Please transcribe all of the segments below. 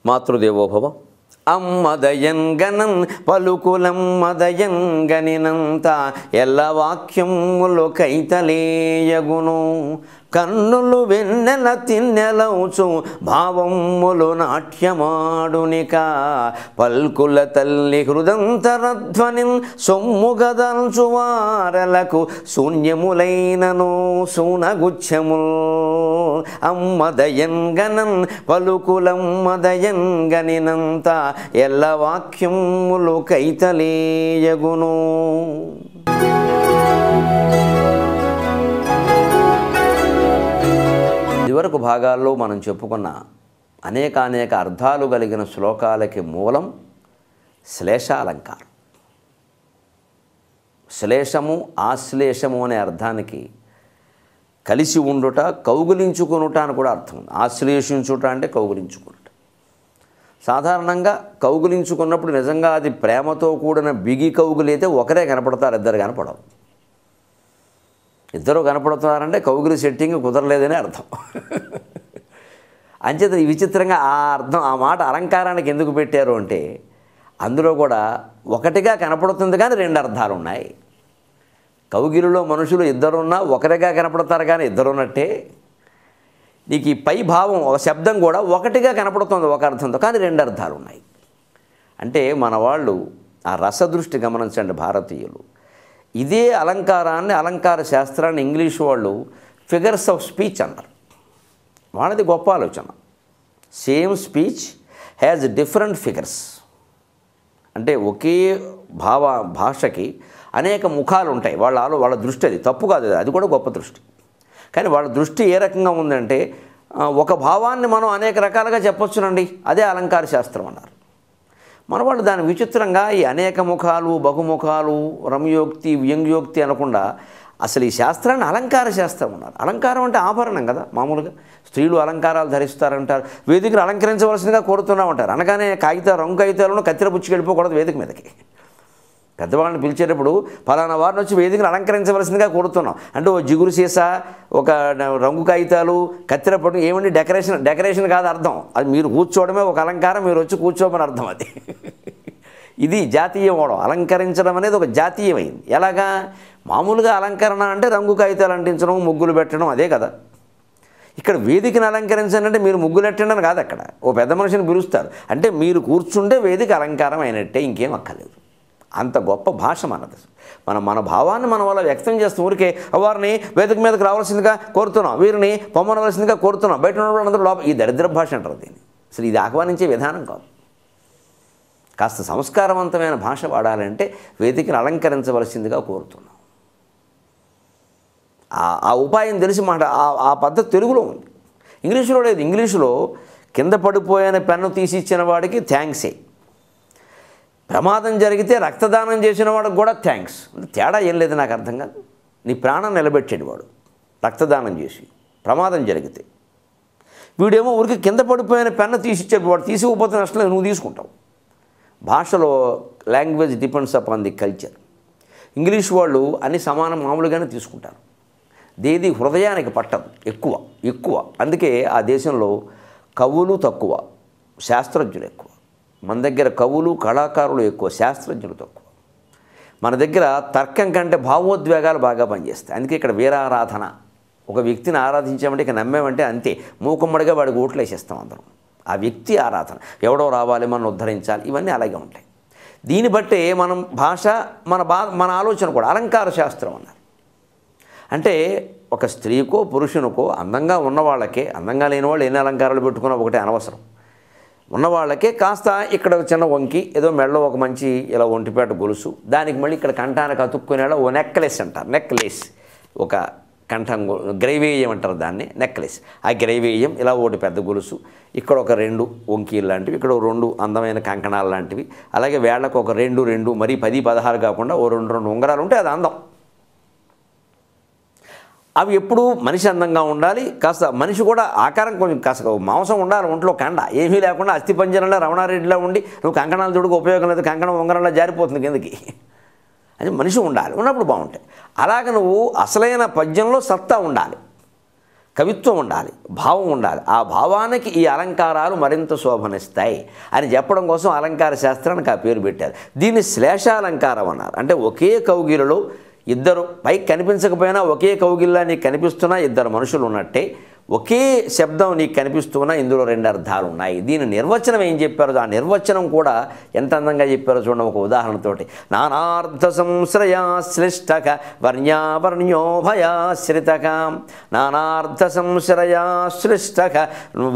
మాతృదేవోభవ. అమ్మదయంగనం పలుకులమ్మదయంగనినంత ఎల్ల వాక్యములు కైతలేయగును. కన్నులు వెన్నెల తిన్నెలవుచు భావములు నాట్యమాడునిక. పల్కుల తల్లి హృదంతరధ్వని సొమ్ముగదల్చు వారలకు శూన్యములైనను సూనగుచ్చముల్. అమ్మదయంగనం పలుకులమ్మదయంగనినంత ఎల్ల వాక్యములు కైతలేయగును. ఇదివరకు భాగాల్లో మనం చెప్పుకున్న అనేక అర్థాలు కలిగిన శ్లోకాలకి మూలం శ్లేషాలంకారం. శ్లేషము ఆశ్లేషము అనే అర్థానికి కలిసి ఉండుట, కౌగులించుకొనుట అని కూడా అర్థం ఉంది. ఆశ్లేషించుట అంటే కౌగులించుకొనుట. సాధారణంగా కౌగులించుకున్నప్పుడు నిజంగా అది ప్రేమతో కూడిన బిగి కౌగులైతే ఒకరే కనపడతారు, ఇద్దరు కనపడవు. ఇద్దరు కనపడుతున్నారంటే కౌగులి సెట్టింగ్ కుదరలేదని అర్థం. అంచేత ఈ విచిత్రంగా ఆ అర్థం, ఆ మాట అలంకారానికి ఎందుకు పెట్టారు అంటే అందులో కూడా ఒకటిగా కనపడుతుంది కానీ రెండు అర్థాలు ఉన్నాయి. కౌగిలిలో మనుషులు ఇద్దరున్నా ఒకరిగా కనపడతారు కానీ ఇద్దరున్నట్టే నీకు ఈ పై భావం ఒక శబ్దం కూడా ఒకటిగా కనపడుతుంది ఒక అర్థంతో, కానీ రెండు అర్థాలు ఉన్నాయి. అంటే మన వాళ్ళు ఆ రసదృష్టి గమనించండి భారతీయులు. ఇదే అలంకారాన్ని, అలంకార శాస్త్రాన్ని ఇంగ్లీష్ వాళ్ళు ఫిగర్స్ ఆఫ్ స్పీచ్ అన్నారు. వాళ్ళది గొప్ప ఆలోచన. Same speech has different figures. అంటే ఒకే భాషకి అనేక ముఖాలు ఉంటాయి. వాళ్ళ దృష్టి అది తప్పు కాదు, అది కూడా గొప్ప దృష్టి. కానీ వాళ్ళ దృష్టి ఏ రకంగా ఉందంటే ఒక భావాన్ని మనం అనేక రకాలుగా చెప్పొచ్చునండి, అదే అలంకార శాస్త్రం అన్నారు. మన వాళ్ళు దాని విచిత్రంగా ఈ అనేక ముఖాలు, బహుముఖాలు, రమ్యోక్తి, వ్యంగ్యోక్తి అనకుండా అసలు ఈ శాస్త్రాన్ని అలంకార శాస్త్రం అన్నారు. అలంకారం అంటే ఆభరణం కదా. మామూలుగా స్త్రీలు అలంకారాలు ధరిస్తారంటారు, వేదికను అలంకరించవలసిందిగా కోరుతున్నామంటారు. అనగానే రంగు కాగితాలను కత్తెర పుచ్చుకు వెళ్ళిపోకూడదు వేదిక మీదకి. పెద్దవాళ్ళని పిలిచేటప్పుడు ఫలానా వారిని వచ్చి వేదికను అలంకరించవలసిందిగా కోరుతున్నాం అంటే ఓ జిగురు సీసా, ఒక రంగు కాగితాలు, కత్తెర పట్టు ఏమండి డెకరేషన్ కాదు అర్థం. అది మీరు కూర్చోవడమే ఒక అలంకారం, మీరు వచ్చి కూర్చోమని అర్థం. అది ఇది జాతీయం అవడం. అలంకరించడం అనేది ఒక జాతీయమైంది. ఎలాగా మామూలుగా అలంకరణ అంటే రంగు కాగితాలు అంటించడం, ముగ్గులు పెట్టడం, అదే కదా. ఇక్కడ వేదికను అలంకరించండి అంటే మీరు ముగ్గులు పెట్టండి అని కాదు. అక్కడ ఓ పెద్ద మనిషిని పిలుస్తారు అంటే మీరు కూర్చుంటే వేదిక అలంకారం అయినట్టే, ఇంకేం అక్కర్లేదు. అంత గొప్ప భాష మనది. మన భావాన్ని మన వల్ల వ్యక్తం చేస్తూ ఊరికే వారిని వేదిక మీదకి రావాల్సిందిగా కోరుతున్నాం, వీరిని పొమ్మనవలసిందిగా కోరుతున్నాం, బయట ఉన్నప్పుడు అందరూ లోపల. ఈ దరిద్ర భాష అంటారు దీన్ని. అసలు ఇది ఆహ్వానించే విధానం కాదు. కాస్త సంస్కారవంతమైన భాష వాడాలంటే వేదికను అలంకరించవలసిందిగా కోరుతున్నాం. ఆ ఉపాయం తెలిసి మాట ఆ పద్ధతి తెలుగులో ఉంది, ఇంగ్లీషులో లేదు. ఇంగ్లీషులో కింద పడిపోయిన పెన్ను తీసి ఇచ్చిన వాడికి థ్యాంక్సే, ప్రమాదం జరిగితే రక్తదానం చేసిన వాడికి కూడా థ్యాంక్స్. తేడా ఏం లేదు, నాకు అర్థం కాదు. నీ ప్రాణం నిలబెట్టేది వాడు రక్తదానం చేసి, ప్రమాదం జరిగితే. వీడేమో ఊరికి కింద పడిపోయిన పెన్ను తీసి ఇచ్చాడు, వాడు తీసుకోకపోతే నష్టం లేదు, నువ్వు తీసుకుంటావు. భాషలో language depends upon the culture. English వాళ్ళు అన్ని సమానం మామూలుగానే తీసుకుంటారు. దేది హృదయానికి పట్టదు, ఎక్కువ. అందుకే ఆ దేశంలో కవులు తక్కువ, శాస్త్రజ్ఞులు ఎక్కువ. మన దగ్గర కవులు, కళాకారులు ఎక్కువ, శాస్త్రజ్ఞులు తక్కువ. మన దగ్గర తర్కం కంటే భావోద్వేగాలు బాగా పనిచేస్తాయి. అందుకే ఇక్కడ వీరారాధన. ఒక వ్యక్తిని ఆరాధించామంటే ఇక నమ్మేమంటే అంతే, మూకుమ్మడిగా వాడికి ఓట్లు వేసేస్తాం అందరం. ఆ వ్యక్తి ఆరాధన, ఎవడో రావాలి, మనం ఉద్ధరించాలి, ఇవన్నీ అలాగే ఉంటాయి. దీన్ని బట్టే మనం భాష, మన ఆలోచన కూడా అలంకార శాస్త్రం అన్నారు. అంటే ఒక స్త్రీకో పురుషునికో అందంగా ఉన్నవాళ్ళకే, అందంగా లేని వాళ్ళు ఎన్ని అలంకారాలు పెట్టుకున్నా ఒకటే అనవసరం. ఉన్నవాళ్ళకే కాస్త ఇక్కడ చిన్న వంకి, ఏదో మెడలో ఒక మంచి ఇలా ఒంటిపేట గొలుసు, దానికి మళ్ళీ ఇక్కడ కంఠానికి అతుక్కునేలా ఓ నెక్లెస్ అంటారు. నెక్లెస్ ఒక కంఠం, గ్రైవేయం అంటారు దాన్ని, నెక్లెస్. ఆ గ్రైవేయం ఇలా ఒకటి పెద్ద గొలుసు, ఇక్కడ ఒక 2 వంకీలు లాంటివి, ఇక్కడ 2 అందమైన కంకణాలు లాంటివి, అలాగే వేళ్లకు ఒక 2 మరి 10-16 కాకుండా ఓ 2 ఉంగరాలు ఉంటే అది అందం. అవి ఎప్పుడు మనిషి అందంగా ఉండాలి, కాస్త మనిషి కూడా ఆకారం కొంచెం కాస్త మాంసం ఉండాలి ఒంట్లో, కండ ఏమీ లేకుండా అస్థిపంజరంలో రమణారెడ్డిలా ఉండి నువ్వు కంకణాలు తోడుకు ఉపయోగం లేదు, కంకణం ఉంగరంలో జారిపోతుంది కిందకి. అది మనిషి ఉండాలి, ఉన్నప్పుడు బాగుంటాయి. అలాగ నువ్వు అసలైన పద్యంలో సత్తా ఉండాలి. కవిత్వం ఉండాలి, భావం ఉండాలి. ఆ భావానికి ఈ అలంకారాలు మరింత శోభనిస్తాయి అని చెప్పడం కోసం అలంకార శాస్త్రానికి ఆ పేరు పెట్టారు. దీన్ని శ్లేషాలంకారం అన్నారు. అంటే ఒకే కౌగిలిలో ఇద్దరు పైకి కనిపించకపోయినా ఒకే కౌగిలిలా నీకు కనిపిస్తున్నా ఇద్దరు మనుషులు ఉన్నట్టే, ఒకే శబ్దం నీకు కనిపిస్తున్నా ఇందులో రెండు అర్థాలు ఉన్నాయి. దీని నిర్వచనం ఏం చెప్పారో ఆ నిర్వచనం కూడా ఎంత అందంగా చెప్పారో చూడండి ఒక ఉదాహరణతోటి. నానార్థ సంశ్రయాశ్లిష్టక వర్ణ్యావర్ణ్యోభయాశ్రితక, నానార్థ సంశ్రయాశ్లిష్టక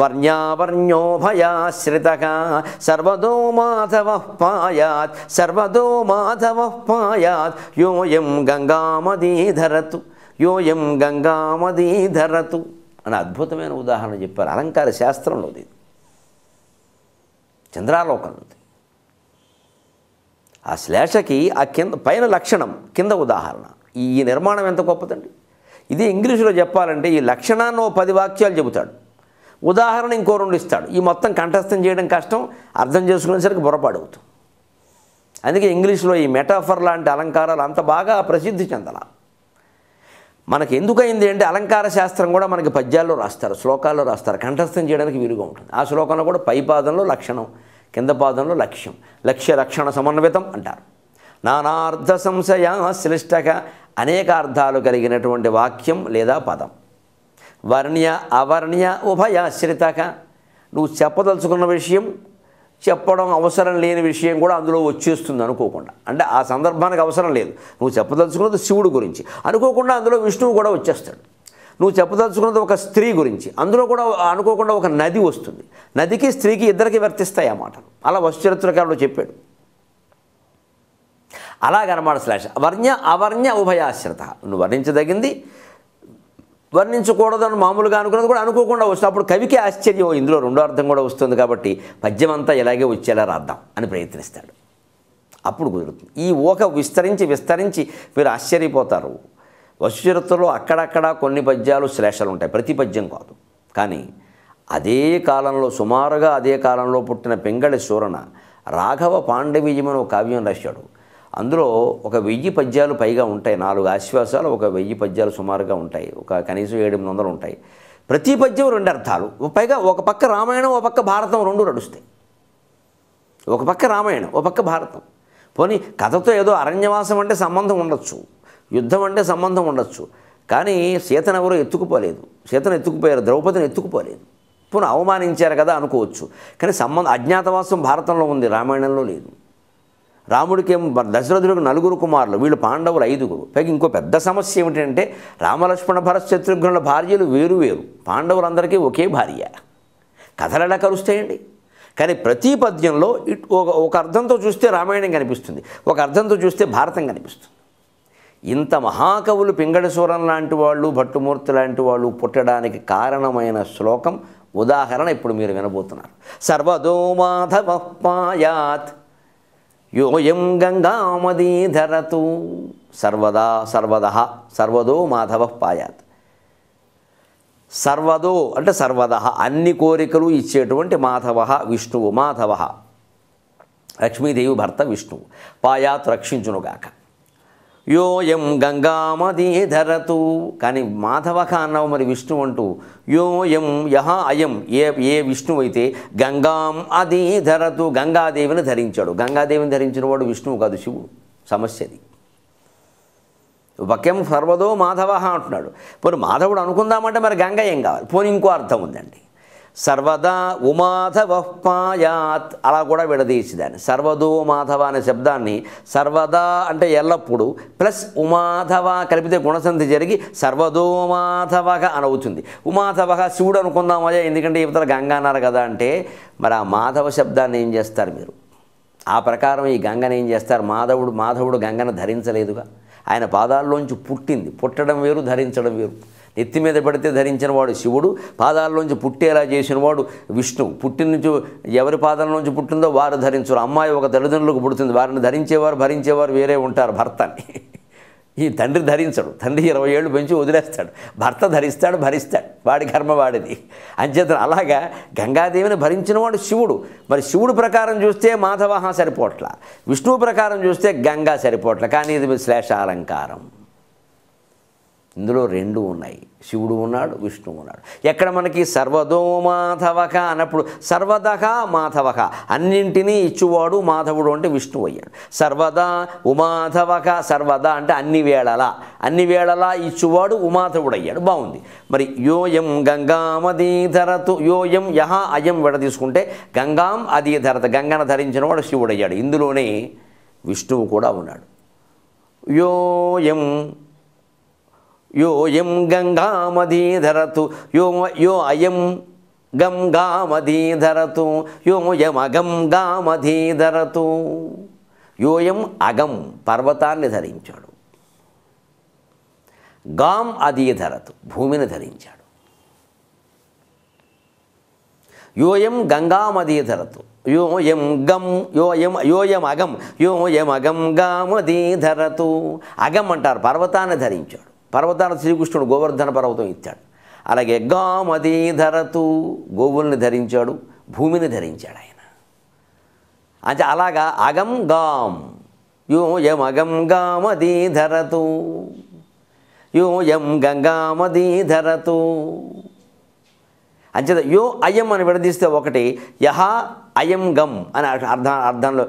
వర్ణ్యావర్ణ్యోభయాశ్రితక, సర్వదో మాధవ పాయాత్ సర్వదో మాధవ పాయాత్ యోయం గంగామదీధరతు యోయం గంగామదీధరతు అని అద్భుతమైన ఉదాహరణ చెప్పారు అలంకార శాస్త్రంలోది, చంద్రాలోకంలోది. ఆ శ్లేషకి ఆ కింద పైన లక్షణం, కింద ఉదాహరణ. ఈ నిర్మాణం ఎంత గొప్పదండి. ఇది ఇంగ్లీషులో చెప్పాలంటే ఈ లక్షణాన్ని 10 వాక్యాలు చెబుతాడు, ఉదాహరణ ఇంకో 2 ఇస్తాడు. ఈ మొత్తం కంఠస్థం చేయడం కష్టం, అర్థం చేసుకునేసరికి బుర్రపాడు అవుతుంది. అందుకే ఇంగ్లీష్లో ఈ మెటాఫర్ లాంటి అలంకారాలు అంత బాగా ప్రసిద్ధి చెందాల. మనకి ఎందుకైంది అంటే అలంకార శాస్త్రం కూడా మనకి పద్యాల్లో రాస్తారు, శ్లోకాల్లో రాస్తారు, కంఠస్థం చేయడానికి వీలుగా ఉంటుంది. ఆ శ్లోకంలో కూడా పై పాదంలో లక్షణం, కింద పాదంలో లక్ష్యం, లక్ష్య రక్షణ సమన్వితం అంటారు. నానార్థ సంశయాశ్లిష్టక అనేక అర్థాలు కలిగినటువంటి వాక్యం లేదా పదం. వర్ణ్య అవర్ణ్య ఉభయాశ్రితక నువ్వు చెప్పదలుచుకున్న విషయం చెప్పడం అవసరం లేని విషయం కూడా అందులో వచ్చేస్తుంది అనుకోకుండా. అంటే ఆ సందర్భానికి అవసరం లేదు, నువ్వు చెప్పదలుచుకున్నది శివుడు గురించి అనుకోకుండా అందులో విష్ణువు కూడా వచ్చేస్తాడు. నువ్వు చెప్పదలుచుకున్నది ఒక స్త్రీ గురించి అందులో కూడా అనుకోకుండా ఒక నది వస్తుంది. నదికి స్త్రీకి ఇద్దరికి వర్తిస్తాయి ఆ మాటలు. అలా వస్తుచరిత్రకారుడు చెప్పాడు. అలాగనమాట శ్లేష. వర్ణ్య అవర్ణ్య ఉభయాశ్రిత నువ్వు వర్ణించదగింది వర్ణించకూడదని మామూలుగా అనుకున్నది కూడా అనుకోకుండా వస్తుంది. అప్పుడు కవికి ఆశ్చర్యం, ఇందులో రెండో అర్థం కూడా వస్తుంది కాబట్టి పద్యం అంతా ఇలాగే వచ్చేలా రాద్దాం అని ప్రయత్నిస్తాడు. అప్పుడు కుదురుతుంది. ఈ ఊహ విస్తరించి మీరు ఆశ్చర్యపోతారు. వస్తుచరిత్రలో అక్కడక్కడ కొన్ని పద్యాలు శ్లేషలు ఉంటాయి, ప్రతి పద్యం కాదు. కానీ అదే కాలంలో సుమారుగా అదే కాలంలో పుట్టిన పింగళి సూరన రాఘవ పాండవీయం అని ఒక కావ్యం రాశాడు. అందులో ఒక 1000 పద్యాలు పైగా ఉంటాయి, 4 ఆశ్వాసాలు, ఒక 1000 పద్యాలు సుమారుగా ఉంటాయి, ఒక కనీసం 700 ఉంటాయి. ప్రతి పద్యం 2 అర్థాలు. పైగా ఒక పక్క రామాయణం ఒక పక్క భారతం 2 నడుస్తాయి. ఒక పక్క రామాయణం ఒక పక్క భారతం. పోనీ కథతో ఏదో అరణ్యవాసం అంటే సంబంధం ఉండొచ్చు, యుద్ధం అంటే సంబంధం ఉండొచ్చు, కానీ సీతను ఎవరో ఎత్తుకుపోలేదు, సీతను ఎత్తుకుపోయారు, ద్రౌపదిని ఎత్తుకుపోలేదు, పోనీ అవమానించారు కదా అనుకోవచ్చు. కానీ అజ్ఞాతవాసం భారతంలో ఉంది, రామాయణంలో లేదు. రాముడికి దశరథుడికి 4 కుమారులు, వీళ్ళు పాండవులు 5. పైగా ఇంకో పెద్ద సమస్య ఏమిటంటే రామలక్ష్మణ భరత్ శత్రుఘ్నుల భార్యలు వేరు వేరు, పాండవులందరికీ ఒకే భార్య. కథలు ఎలా కలుస్తాయండి? కానీ ప్రతి పద్యంలో ఒక అర్థంతో చూస్తే రామాయణం కనిపిస్తుంది, ఒక అర్థంతో చూస్తే భారతం కనిపిస్తుంది. ఇంత మహాకవులు పింగళి సూరన్ లాంటి వాళ్ళు, భట్టుమూర్తి లాంటి వాళ్ళు పుట్టడానికి కారణమైన శ్లోకం ఉదాహరణ ఇప్పుడు మీరు వినబోతున్నారు. సర్వదో మాధవ పాయాత్ యోయం గంగామదీధరతు. సర్వదో మాధవ పాయాత్. సర్వదో అంటే సర్వద, అన్ని కోరికలు ఇచ్చేటువంటి మాధవ విష్ణువు. మాధవ లక్ష్మీదేవి భర్త విష్ణువు. పాయాత్ రక్షించునుగాక. యోయం గంగామదీధరతు. కానీ మాధవక అన్నావు మరి విష్ణువు అంటూ. యోయం యహ అయం ఏ విష్ణువు అయితే గంగాం అదీధరతు గంగాదేవిని ధరించాడు. గంగాదేవిని ధరించిన వాడు విష్ణువు కాదు, శివుడు. సమస్యది. పక్కేం సర్వదో మాధవ అంటున్నాడు. పోనీ మాధవుడు అనుకుందామంటే మరి గంగ ఏం కావాలి? పోనీ ఇంకో అర్థం ఉందండి. సర్వదా ఉమాధవ పాయాత్, అలా కూడా విడదీసిదాన్ని. సర్వదో మాధవ అనే శబ్దాన్ని సర్వదా అంటే ఎల్లప్పుడూ ప్లస్ ఉమాధవ కలిపితే గుణసంధి జరిగి సర్వదో మాధవగా అని అవుతుంది. ఉమాధవగా శివుడు అనుకుందామయ్యా, ఎందుకంటే ఇవతల గంగ అన్నారు కదా అంటే మరి ఆ మాధవ శబ్దాన్ని ఏం చేస్తారు మీరు? ఆ ప్రకారం ఈ గంగను ఏం చేస్తారు? మాధవుడు గంగను ధరించలేదుగా, ఆయన పాదాల్లోంచి పుట్టింది. పుట్టడం వేరు, ధరించడం వేరు. నెత్తి మీద పడితే ధరించిన వాడు శివుడు, పాదాల్లోంచి పుట్టేలా చేసిన వాడు విష్ణువు. పుట్టిన నుంచి ఎవరి పాదాల్లోంచి పుట్టిందో వారు ధరించరు. అమ్మాయి ఒక తల్లిదండ్రులకు పుడుతుంది, వారిని ధరించేవారు భరించేవారు వేరే ఉంటారు. భర్తని ఈ తండ్రి ధరించడు, తండ్రి 20 ఏళ్ళు పెంచి వదిలేస్తాడు, భర్త ధరిస్తాడు, భరిస్తాడు, వాడి కర్మ వాడిది. అంచేత అలాగా గంగాదేవిని భరించిన వాడు శివుడు. మరి శివుడు ప్రకారం చూస్తే మాధవ సరిపోట్ల, విష్ణువు ప్రకారం చూస్తే గంగా సరిపోట్ల. కానీ ఇది శ్లేషాలంకారం. ఇందులో రెండు ఉన్నాయి, శివుడు ఉన్నాడు, విష్ణువు ఉన్నాడు. ఎక్కడ మనకి సర్వదో మాధవక అన్నప్పుడు సర్వదక మాధవక అన్నింటినీ ఇచ్చువాడు మాధవుడు అంటే విష్ణువు అయ్యాడు. సర్వదా ఉమాధవక సర్వదా అంటే అన్ని వేళలా ఇచ్చువాడు ఉమాధవుడు అయ్యాడు. బాగుంది. మరి యోయం గంగామదీధరతు యోయం యహ అయం విడ తీసుకుంటే గంగాం అదీధరత గంగను ధరించిన వాడు శివుడు అయ్యాడు. ఇందులోనే విష్ణువు కూడా ఉన్నాడు. యోయం గంగామదీధరతు యో అయం గంగామదీధరతు యోయమగం గామధీధరతు. యోయం అగం పర్వతాన్ని ధరించాడు, గాం అదీధరతు భూమిని ధరించాడు. యోయం గంగామదీధరతు యోయం అగం గామదీధరతు. అగం అంటారు పర్వతాన్ని ధరించాడు. పర్వతాన్ని శ్రీకృష్ణుడు గోవర్ధన పర్వతం ఇచ్చాడు. అలాగే గామదీధరతు గోవుల్ని ధరించాడు, భూమిని ధరించాడు ఆయన. అంటే అలాగా అగం గాం యోయం అగం గామదీధరతు యోయం గంగామదీధరతు. అంచేత యో అయం అని విడదీస్తే ఒకటి, యహ అయం గం అనే అర్థంలో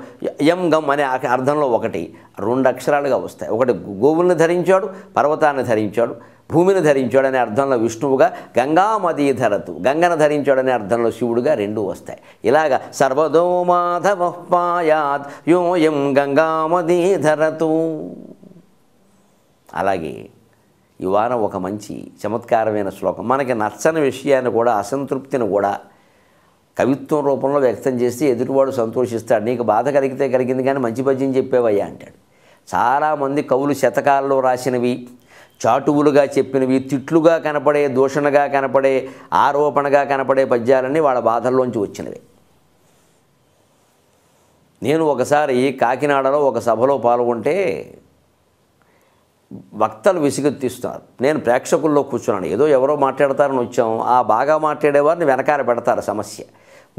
యం గం అనే అర్థంలో ఒకటి, రెండు అక్షరాలుగా వస్తాయి. ఒకటి గోవుల్ని ధరించాడు, పర్వతాన్ని ధరించాడు, భూమిని ధరించాడు అనే అర్థంలో విష్ణువుగా, గంగామదీధరతు గంగను ధరించాడు అనే అర్థంలో శివుడుగా రెండు వస్తాయి. ఇలాగ సర్వదో మాధవ పాయాత్ యోయం గంగామదీధరతు. అలాగే ఈ వారం ఒక మంచి చమత్కారమైన శ్లోకం, మనకి నచ్చని విషయాన్ని కూడా, అసంతృప్తిని కూడా కవిత్వం రూపంలో వ్యక్తం చేస్తే ఎదుటివాడు సంతోషిస్తాడు. నీకు బాధ కలిగితే కలిగింది కానీ మంచి పద్యం చెప్పేవయ్యా అంటాడు. చాలామంది కవులు శతకాల్లో రాసినవి, చాటువులుగా చెప్పినవి, తిట్లుగా కనపడే, దూషణగా కనపడే, ఆరోపణగా కనపడే పద్యాలన్నీ వాళ్ళ బాధల్లోంచి వచ్చినవి. నేను ఒకసారి కాకినాడలో ఒక సభలో పాల్గొంటే వక్తలు విసుగెత్తిస్తున్నారు. నేను ప్రేక్షకుల్లో కూర్చున్నాను. ఏదో ఎవరో మాట్లాడతారని వచ్చాం. ఆ బాగా మాట్లాడేవారిని వెనకాల పెడతారు. సమస్య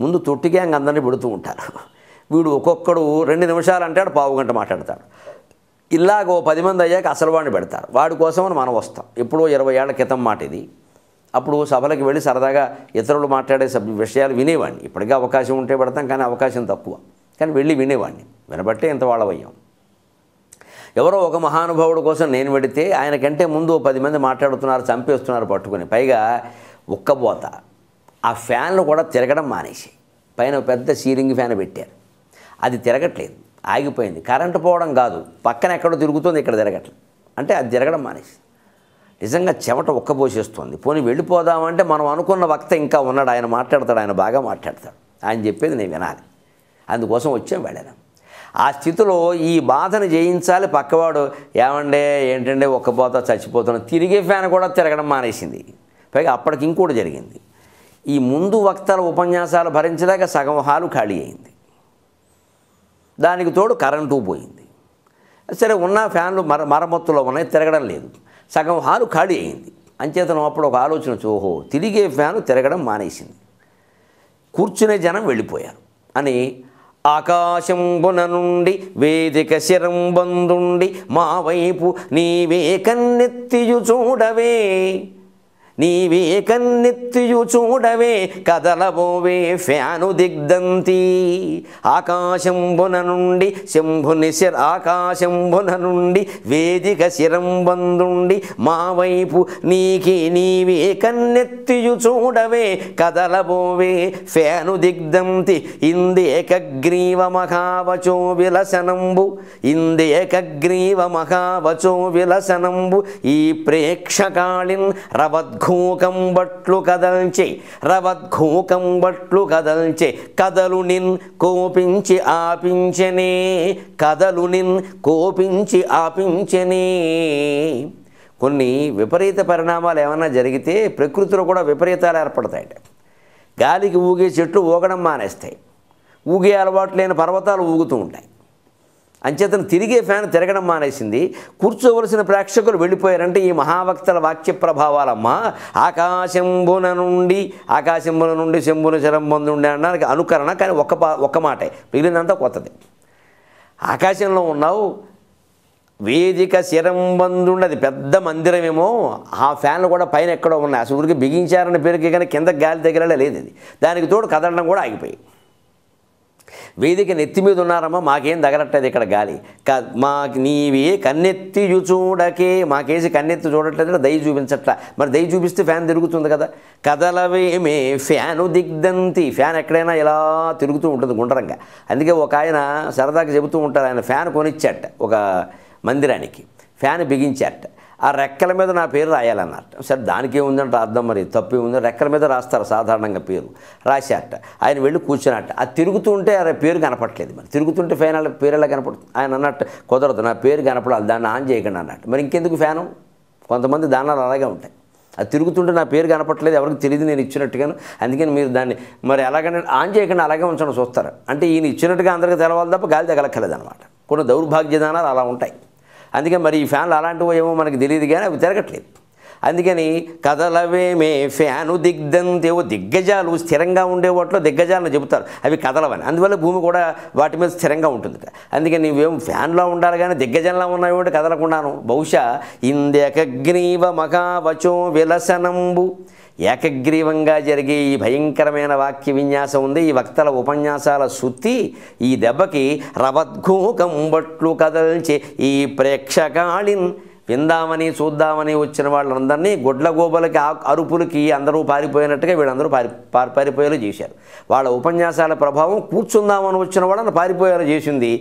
ముందు తొట్టి గ్యాంగ్ అందరినీ పెడుతూ ఉంటారు. వీడు ఒక్కొక్కడు 2 నిమిషాలు అంటాడు, పావు గంట మాట్లాడతాడు. ఇలాగ 10 మంది అయ్యాక అసలు వాడిని పెడతారు. వాడి కోసమని మనం వస్తాం. ఎప్పుడో 20 ఏళ్ల క్రితం మాట ఇది. అప్పుడు సభలకు వెళ్ళి సరదాగా ఇతరులు మాట్లాడే విషయాలు వినేవాడిని. ఇప్పటికీ అవకాశం ఉంటే పెడతాం, కానీ అవకాశం తక్కువ. కానీ వెళ్ళి వినేవాడిని. వినబట్టే ఇంత వాళ్ళవయ్యాం. ఎవరో ఒక మహానుభావుడు కోసం నేను వెడితే ఆయనకంటే ముందు 10 మంది మాట్లాడుతున్నారు, చంపేస్తున్నారు పట్టుకుని. పైగా ఉక్కబోత. ఆ ఫ్యాన్లు కూడా తిరగడం మానేసి పైన పెద్ద సీలింగ్ ఫ్యాన్ పెట్టారు. అది తిరగట్లేదు, ఆగిపోయింది. కరెంటు పోవడం కాదు, పక్కన ఎక్కడో తిరుగుతుంది, ఇక్కడ తిరగట్లేదు. అంటే అది తిరగడం మానేసి నిజంగా చెమట ఉక్కబోసేస్తుంది. పోనీ వెళ్ళిపోదామంటే మనం అనుకున్న వక్త ఇంకా ఉన్నాడు, ఆయన మాట్లాడతాడు, ఆయన బాగా మాట్లాడతాడు. ఆయన చెప్పేది నేను వినాలి. అందుకోసం వచ్చాం, వెళ్ళాను. ఆ స్థితిలో ఈ బాధను జయించాలి. పక్కవాడు ఏమండే ఏంటంటే ఒక్కపోత చచ్చిపోతున్నాం, తిరిగే ఫ్యాన్ కూడా తిరగడం మానేసింది. పైగా అప్పటికి ఇంకోటి జరిగింది. ఈ ముందు వక్తల ఉపన్యాసాలు భరించలేక సగం హాలు ఖాళీ అయింది. దానికి తోడు కరెంటు పోయింది. సరే ఉన్న ఫ్యాన్లు మరమ్మత్తులో ఉన్నాయి, తిరగడం లేదు. సగం హాలు ఖాళీ అయింది. అంచేతను అప్పుడు ఒక ఆలోచన, ఓహో తిరిగే ఫ్యాను తిరగడం మానేసింది, కూర్చునే జనం వెళ్ళిపోయారు అని ఆకాశంబున నుండి వేదిక శిరంబందుండి మా వైపు నీవే కన్నెత్తియు చూడవే, నీవే కన్నెత్తియు చూడవే, కదలబోవే ఫ్యాను దిగ్దంతి. ఆకాశంబున నుండి ఆకాశంబున నుండి వేదిక శిరంబందుండి మా వైపు నీవే కన్నెత్తియు చూడవే, కదలబోవే ఫ్యాను దిగ్దంతి. ఇందేకగ్రీవ మహావచో విలసనంబు, ఇందేకగ్రీవ మహావచో విలసనంబు ఈ ప్రేక్షకాళిన్ రవద్ఘూకంబట్లు కదల్చే, రవద్ఘూకంబట్లు కదల్చే, కదలు నిన్ కోపించి ఆపించనే, కదలు నిన్ కోపించి ఆపించనే. కొన్ని విపరీత పరిణామాలు ఏమన్నా జరిగితే ప్రకృతిలో కూడా విపరీతాలు ఏర్పడతాయట. గాలికి ఊగే చెట్లు ఊగడం మానేస్తాయి, ఊగే అలవాటు లేని పర్వతాలు ఊగుతూ ఉంటాయి. అంచేతను తిరిగే ఫ్యాన్ తిరగడం మానేసింది. కూర్చోవలసిన ప్రేక్షకులు వెళ్ళిపోయారంటే ఈ మహావక్తల వాక్య ప్రభావాలమ్మ. ఆకాశంబున నుండి శంభున శరంబందుండి అనడానికి అనుకరణ, కానీ ఒక్క మాటే, మిగిలినంతా కొత్తది. ఆకాశంలో ఉన్నావు, వేదిక శిరంబందుండది పెద్ద మందిరమేమో, ఆ ఫ్యాన్లు కూడా పైన ఎక్కడో ఉన్నాయి. అసలు ఊరికి బిగించారని పేరుకి కానీ కింద గాలి తగిలేలా లేదు అది. దానికి తోడు కదలడం కూడా ఆగిపోయి, వేదిక నెత్తి మీద ఉన్నారమ్మా, మాకేం తగలట్లేదు ఇక్కడ గాలి, మాకు నీవే కన్నెత్తి చూడకే, మాకేసి కన్నెత్తి చూడట్లేదు, దయ చూపించట్లా. మరి దయ చూపిస్తే ఫ్యాన్ తిరుగుతుంది కదా. కదలవేమే ఫ్యాను దిగ్దంతి, ఫ్యాన్ ఎక్కడైనా ఇలా తిరుగుతూ ఉంటుంది గుండ్రంగా. అందుకే ఒక ఆయన సరదాగా చెబుతూ ఉంటారు, ఆయన ఫ్యాన్ కొనిచ్చాట ఒక మందిరానికి, ఫ్యాన్ బిగించాట. ఆ రెక్కల మీద నా పేరు రాయాలన్నట్టు. సరే దానికే ఉందంటే అర్థం, మరి తప్పే ఉంది, రెక్కల మీద రాస్తారు సాధారణంగా పేరు, రాశాట. ఆయన వెళ్ళి కూర్చున్నట్ట. అది తిరుగుతుంటే ఆ పేరు కనపట్లేదు. మరి తిరుగుతుంటే ఫ్యాన్ పేరు ఎలా కనపడుతుంది? ఆయన అన్నట్టు, కుదరదు, నా పేరు కనపడాలి, దాన్ని ఆన్ చేయకండి అన్నట్టు. మరి ఇంకెందుకు ఫ్యాను? కొంతమంది దానాలు అలాగే ఉంటాయి, అది తిరుగుతుంటే నా పేరు కనపట్లేదు, ఎవరికి తెలియదు నేను ఇచ్చినట్టుగాను, అందుకని మీరు దాన్ని మరి అలాగనే ఆన్ చేయకుండా అలాగే ఉంచడం చూస్తారు. అంటే ఈయన ఇచ్చినట్టుగా అందరికీ తెలవాలి తప్ప గాలి తగలక్కలేదు అనమాట. కొన్ని దౌర్భాగ్య దానాలు అలా ఉంటాయి. అందుకే మరి ఈ ఫ్యాన్లు అలాంటివి ఏమో మనకు తెలియదు కానీ అవి తిరగట్లేదు. అందుకని కదలవేమే ఫ్యాను దిగ్దంతేవో, దిగ్గజాలు స్థిరంగా ఉండే వాటిలో దిగ్గజాలను చెబుతారు, అవి కదలవని. అందువల్ల భూమి కూడా వాటి మీద స్థిరంగా ఉంటుంది. అందుకని నీవేం ఫ్యాన్లో ఉండాలి కానీ దిగ్గజంలా ఉన్నాయంటే కదలకుండాను. బహుశా ఇందేకగ్రీవ మకావచో విలసనంబు, ఏకగ్రీవంగా జరిగే ఈ భయంకరమైన వాక్య విన్యాసం ఉంది, ఈ వక్తల ఉపన్యాసాల సుత్తి. ఈ దెబ్బకి రవద్ఘూకంబట్లు కదల్చే ఈ ప్రేక్షకాళిన్, విందామని చూద్దామని వచ్చిన వాళ్ళందరినీ గొడ్ల గోబలకి అరుపులకి అందరూ పారిపోయినట్టుగా వీళ్ళందరూ పారిపోయేలా చేశారు. వాళ్ళ ఉపన్యాసాల ప్రభావం కూర్చుందామని వచ్చిన వాళ్ళని పారిపోయేలా చేసింది.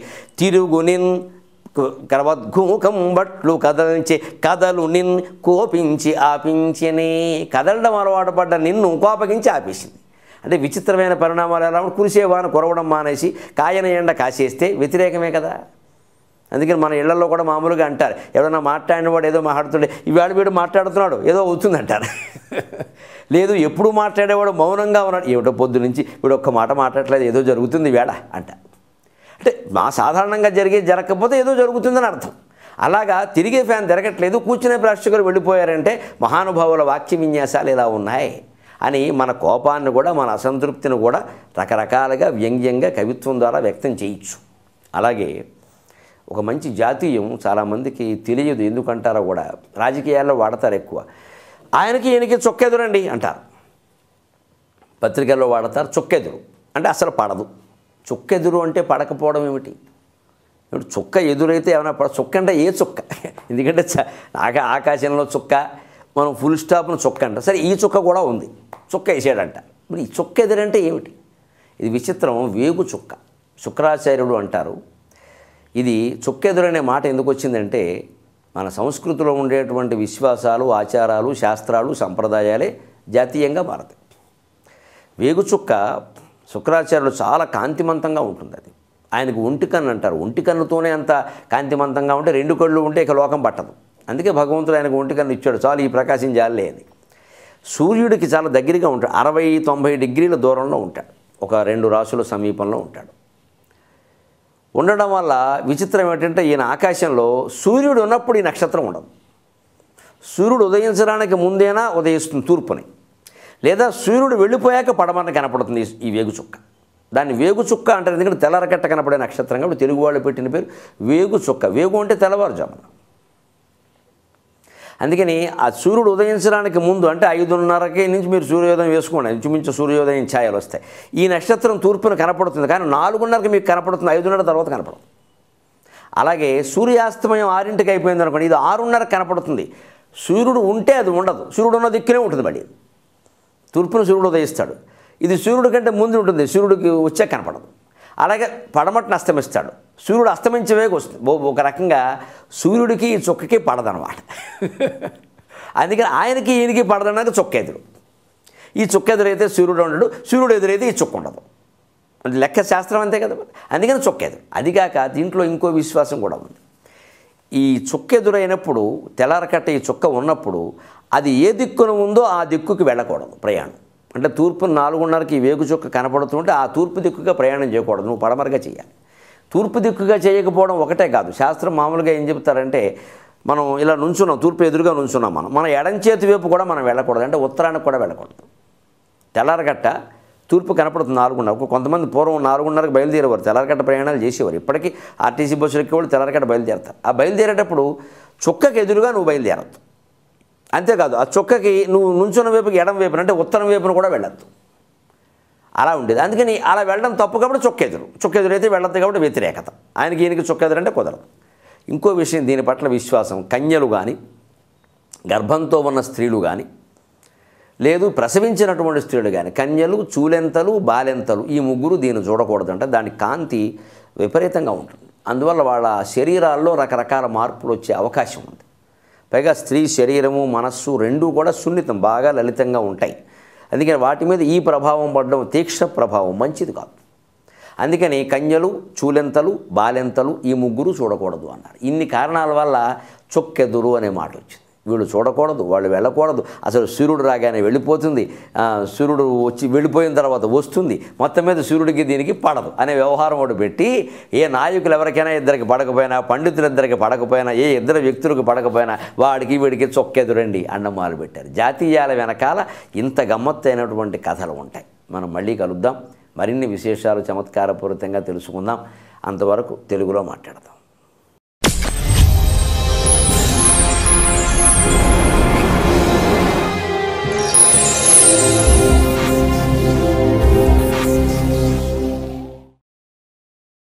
తిరుగునిన్ కరవద్ఘూకంబట్లు కదల్చే కదలు నిన్ కోపించి ఆపించనే, కదలడం అలవాటు పడ్డ నిన్ను కోపగించి ఆపేసింది. అంటే విచిత్రమైన పరిణామాలు ఎలా ఉంటే, కురిసేవాను కురవడం మానేసి కాయన ఎండ కాసేస్తే వ్యతిరేకమే కదా. అందుకని మన ఇళ్లలో కూడా మామూలుగా అంటారు, ఎవడన్నా మాట్లాడిన వాడు ఏదో మాట్లాడుతుండే, ఇవాళ వీడు మాట్లాడుతున్నాడు ఏదో అవుతుంది అంటారు. లేదు ఎప్పుడు మాట్లాడేవాడు మౌనంగా ఉన్నాడు, ఏమిటో పొద్దు నుంచి వీడు ఒక్క మాట మాట్లాడలేదు, ఏదో జరుగుతుంది వేళ అంట. అంటే మా సాధారణంగా జరగకపోతే ఏదో జరుగుతుందని అర్థం. అలాగా తిరిగే ఫ్యాన్ తిరగట్లేదు, కూర్చునే ప్రేక్షకులు వెళ్ళిపోయారంటే మహానుభావుల వాక్య విన్యాసాలు ఇలా ఉన్నాయి అని మన కోపాన్ని కూడా మన అసంతృప్తిని కూడా రకరకాలుగా వ్యంగ్యంగా కవిత్వం ద్వారా వ్యక్తం చేయొచ్చు. అలాగే ఒక మంచి జాతీయం చాలామందికి తెలియదు, ఎందుకంటారో కూడా రాజకీయాల్లో వాడతారు ఎక్కువ. ఆయనకి ఈయనకి చొక్కెదురండి అంటారు, పత్రికల్లో వాడతారు. చొక్కెదురు అంటే అసలు పడదు. చొక్కెదురు అంటే పడకపోవడం ఏమిటి? ఇప్పుడు చుక్క ఎదురైతే ఏమైనా చుక్క అంటే ఏ చుక్క? ఎందుకంటే ఆకాశంలో చుక్క, మనం ఫుల్ స్టాప్ను చుక్క అంట. సరే ఈ చుక్క కూడా ఉంది, చుక్క వేసాడంట. మరి ఈ చుక్క ఎదురంటే ఏమిటి? ఇది విచిత్రం. వేగు చుక్క, శుక్రాచార్యుడు అంటారు. ఇది చుక్కెదురనే మాట ఎందుకు వచ్చిందంటే, మన సంస్కృతిలో ఉండేటువంటి విశ్వాసాలు, ఆచారాలు, శాస్త్రాలు, సంప్రదాయాలే జాతీయంగా మారతాయి. వేగుచుక్క శుక్రాచార్యులు చాలా కాంతిమంతంగా ఉంటుంది. అది ఆయనకు ఒంటికన్ను అంటారు. ఒంటికన్నుతోనే అంత కాంతిమంతంగా ఉంటే, రెండు కళ్ళు ఉంటే ఇక లోకం పట్టదు. అందుకే భగవంతుడు ఆయనకు ఒంటికన్ను ఇచ్చాడు, చాలు ఈ ప్రకాశం జాలే అని. సూర్యుడికి చాలా దగ్గరగా ఉంటాడు, 60-90 డిగ్రీల దూరంలో ఉంటాడు, ఒక 2 రాశుల సమీపంలో ఉంటాడు. ఉండడం వల్ల విచిత్రం ఏంటంటే, ఈయన ఆకాశంలో సూర్యుడు ఉన్నప్పుడు ఈ నక్షత్రం ఉండదు. సూర్యుడు ఉదయించడానికి ముందేనా ఉదయిస్తుంది తూర్పుని, లేదా సూర్యుడు వెళ్ళిపోయాక పడమరన కనపడుతుంది ఈ వేగుచుక్క. దాన్ని వేగుచుక్క అంటారు, ఎందుకంటే తెల్లరకట్ట కనపడే నక్షత్రం కాబట్టి తెలుగు వాళ్ళు పెట్టిన పేరు వేగుచుక్క. వేగు అంటే తెల్లవారుజామున. అందుకని ఆ సూర్యుడు ఉదయించడానికి ముందు అంటే 5:30 నుంచి మీరు సూర్యోదయం వేసుకోండి, ఇంచుమించు సూర్యోదయం ఛాయలు వస్తాయి. ఈ నక్షత్రం తూర్పున కనపడుతుంది, కానీ 4:30కి మీకు కనపడుతుంది, 5:30 తర్వాత కనపడదు. అలాగే సూర్యాస్తమయం 6ంటికి అయిపోయింది అనుకోండి, ఇది 6:30కి కనపడుతుంది. సూర్యుడు ఉంటే అది ఉండదు, సూర్యుడు ఉన్న దిక్కునే ఉంటుంది. మళ్ళీ తూర్పున సూర్యుడు ఉదయిస్తాడు, ఇది సూర్యుడి కంటే ముందు ఉంటుంది, సూర్యుడికి వచ్చే కనపడదు. అలాగే పడమటిని అస్తమిస్తాడు, సూర్యుడు అస్తమించే వేగ వస్తుంది. ఒక రకంగా సూర్యుడికి ఈ చుక్కకి పడదనమాట. అందుకని ఆయనకి ఈయనకి పడదనక చుక్క ఎదురు. ఈ చుక్క ఎదురైతే సూర్యుడు ఉండడు, సూర్యుడు ఎదురైతే ఈ చుక్క ఉండదు. లెక్క శాస్త్రం అంతే కదా. అందుకని చుక్క ఎదురు. అదిగాక దీంట్లో ఇంకో విశ్వాసం కూడా ఉంది. ఈ చుక్క ఎదురైనప్పుడు, తెల్లారకట్ట ఈ చుక్క ఉన్నప్పుడు, అది ఏ దిక్కున ఉందో ఆ దిక్కుకి వెళ్ళకూడదు ప్రయాణం. అంటే తూర్పు 4:30కి వేగు చుక్క కనపడుతుంటే ఆ తూర్పు దిక్కుగా ప్రయాణం చేయకూడదు, నువ్వు పడమరగా చేయాలి. తూర్పు దిక్కుగా చేయకపోవడం ఒకటే కాదు, శాస్త్రం మామూలుగా ఏం చెప్తారంటే, మనం ఇలా నుంచున్నాం, తూర్పు ఎదురుగా నుంచున్నాం, మన ఎడం చేతి వైపు కూడా మనం వెళ్ళకూడదు, అంటే ఉత్తరానికి కూడా వెళ్ళకూడదు. తెల్లారగట్ట తూర్పు కనపడుతుంది 4:30. కొంతమంది పూర్వం 4:30కి బయలుదేరేవారు, తెల్లారగట్ట ప్రయాణాలు చేసేవారు. ఇప్పటికీ ఆర్టీసీ బస్సులు ఎక్కేవాళ్ళు తెల్లారగట్ట బయలుదేరతారు. ఆ బయలుదేరేటప్పుడు చుక్కకి ఎదురుగా నువ్వు బయలుదేరద్దు. అంతేకాదు ఆ చుక్కకి నువ్వు నుంచున్న వైపుకి ఎడం వైపున అంటే ఉత్తరం వైపున కూడా వెళ్ళొద్దు. అలా ఉండేది. అందుకని అలా వెళ్ళడం తప్పు కాబట్టి చుక్కెదురు అయితే వెళ్ళొద్దు కాబట్టి వ్యతిరేకత. ఆయనకి ఈయనకి చుక్కెదురు అంటే కుదరదు. ఇంకో విషయం దీని పట్ల విశ్వాసం, కన్యలు కానీ గర్భంతో ఉన్న స్త్రీలు కానీ లేదు ప్రసవించినటువంటి స్త్రీలు కానీ కన్యలు, చూలెంతలు, బాలెంతలు ఈ ముగ్గురు దీన్ని చూడకూడదంటే దాని కాంతి విపరీతంగా ఉంటుంది. అందువల్ల వాళ్ళ శరీరాల్లో రకరకాల మార్పులు వచ్చే అవకాశం ఉంది. పైగా స్త్రీ శరీరము మనస్సు రెండూ కూడా సున్నితం, బాగా లలితంగా ఉంటాయి. అందుకని వాటి మీద ఈ ప్రభావం పడడం తీక్షణ ప్రభావం మంచిది కాదు. అందుకని కన్యలు, చూలెంతలు, బాలెంతలు ఈ ముగ్గురు చూడకూడదు అన్నారు. ఇన్ని కారణాల వల్ల చొక్కెదురు అనే మాట వచ్చింది. వీళ్ళు చూడకూడదు, వాళ్ళు వెళ్ళకూడదు. అసలు సూర్యుడు రాగానే వెళ్ళిపోతుంది, సూర్యుడు వచ్చి వెళ్ళిపోయిన తర్వాత వస్తుంది, మొత్తం మీద సూర్యుడికి దీనికి పడదు అనే వ్యవహారం ఒకటి పెట్టి ఏ నాయకులు ఎవరికైనా ఇద్దరికి పడకపోయినా, పండితులు ఇద్దరికి పడకపోయినా, ఏ ఇద్దరు వ్యక్తులకు పడకపోయినా వాడికి వీడికి చొక్కెదురండి అన్న మొదలు పెట్టారు. జాతీయాల వెనకాల ఇంత గమ్మత్తైనటువంటి కథలు ఉంటాయి. మనం మళ్ళీ కలుద్దాం, మరిన్ని విశేషాలు చమత్కారపూరితంగా తెలుసుకుందాం. అంతవరకు తెలుగులో మాట్లాడదాం.